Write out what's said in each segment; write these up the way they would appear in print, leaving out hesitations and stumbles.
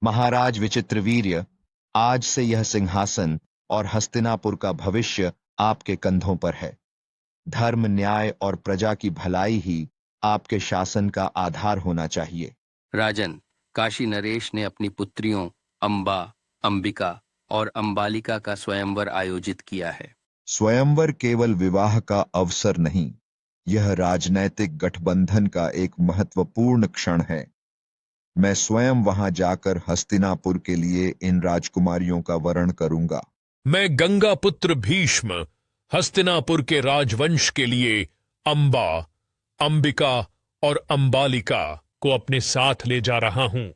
महाराज विचित्रवीर्य, आज से यह सिंहासन और हस्तिनापुर का भविष्य आपके कंधों पर है। धर्म, न्याय और प्रजा की भलाई ही आपके शासन का आधार होना चाहिए। राजन, काशी नरेश ने अपनी पुत्रियों अंबा, अंबिका और अंबालिका का स्वयंवर आयोजित किया है। स्वयंवर केवल विवाह का अवसर नहीं, यह राजनैतिक गठबंधन का एक महत्वपूर्ण क्षण है। मैं स्वयं वहां जाकर हस्तिनापुर के लिए इन राजकुमारियों का वरण करूंगा। मैं गंगा पुत्र भीष्म हस्तिनापुर के राजवंश के लिए अंबा, अंबिका और अंबालिका को अपने साथ ले जा रहा हूं।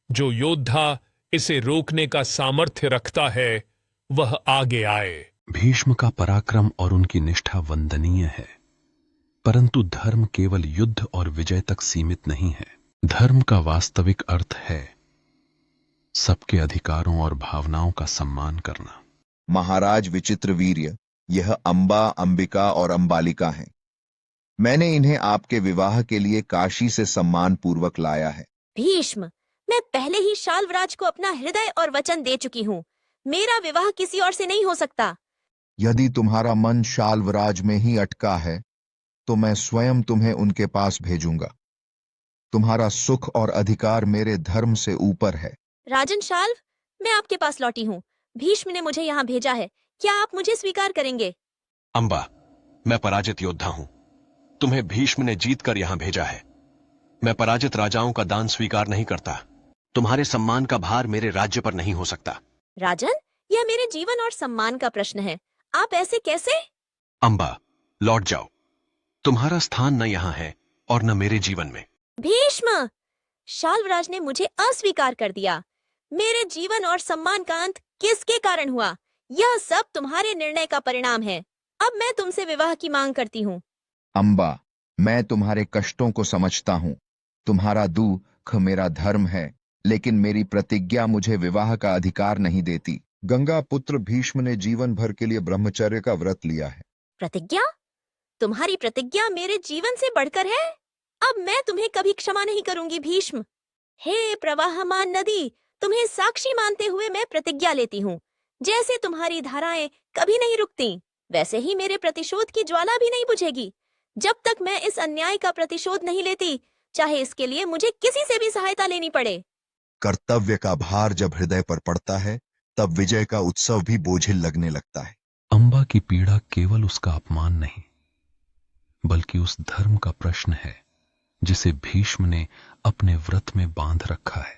जो योद्धा इसे रोकने का सामर्थ्य रखता है वह आगे आए। भीष्म का पराक्रम और उनकी निष्ठा वंदनीय है, परंतु धर्म केवल युद्ध और विजय तक सीमित नहीं है। धर्म का वास्तविक अर्थ है सबके अधिकारों और भावनाओं का सम्मान करना। महाराज विचित्रवीर्य, यह अंबा, अंबिका और अंबालिका हैं। मैंने इन्हें आपके विवाह के लिए काशी से सम्मान पूर्वक लाया है। भीष्म, मैं पहले ही शाल्वराज को अपना हृदय और वचन दे चुकी हूँ। मेरा विवाह किसी और से नहीं हो सकता। यदि तुम्हारा मन शाल्वराज में ही अटका है तो मैं स्वयं तुम्हें उनके पास भेजूंगा। तुम्हारा सुख और अधिकार मेरे धर्म से ऊपर है। राजन शाल्व, मैं आपके पास लौटी हूँ। भीष्म ने मुझे यहाँ भेजा है। क्या आप मुझे स्वीकार करेंगे? अंबा, मैं पराजित योद्धा हूं। तुम्हें भीष्म ने जीत कर यहां भेजा है। मैं पराजित राजाओं का दान स्वीकार नहीं करता। तुम्हारे सम्मान का भार मेरे राज्य पर नहीं हो सकता। राजन, यह मेरे जीवन और सम्मान का प्रश्न है। आप ऐसे कैसे? अंबा, लौट जाओ। तुम्हारा स्थान न यहां है और न मेरे जीवन में। भीष्म, शाल्वराज ने मुझे अस्वीकार कर दिया। मेरे जीवन और सम्मान का अंत किसके कारण हुआ? यह सब तुम्हारे निर्णय का परिणाम है। अब मैं तुमसे विवाह की मांग करती हूँ। अंबा, मैं तुम्हारे कष्टों को समझता हूँ। तुम्हारा दुख मेरा धर्म है, लेकिन मेरी प्रतिज्ञा मुझे विवाह का अधिकार नहीं देती। गंगा पुत्र भीष्म ने जीवन भर के लिए ब्रह्मचर्य का व्रत लिया है। प्रतिज्ञा? तुम्हारी प्रतिज्ञा मेरे जीवन से बढ़कर है। अब मैं तुम्हें कभी क्षमा नहीं करूंगी भीष्म। हे प्रवाहमान नदी, तुम्हें साक्षी मानते हुए मैं प्रतिज्ञा लेती हूँ। जैसे तुम्हारी धाराएं कभी नहीं रुकती, वैसे ही मेरे प्रतिशोध की ज्वाला भी नहीं बुझेगी। जब तक मैं इस अन्याय का प्रतिशोध नहीं लेती, चाहे इसके लिए मुझे किसी से भी सहायता लेनी पड़े। कर्तव्य का भार जब हृदय पर पड़ता है, तब विजय का उत्सव भी बोझिल लगने लगता है। अंबा की पीड़ा केवल उसका अपमान नहीं, बल्कि उस धर्म का प्रश्न है जिसे भीष्म ने अपने व्रत में बांध रखा है।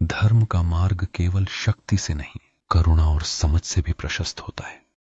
धर्म का मार्ग केवल शक्ति से नहीं, करुणा और समझ से भी प्रशस्त होता है।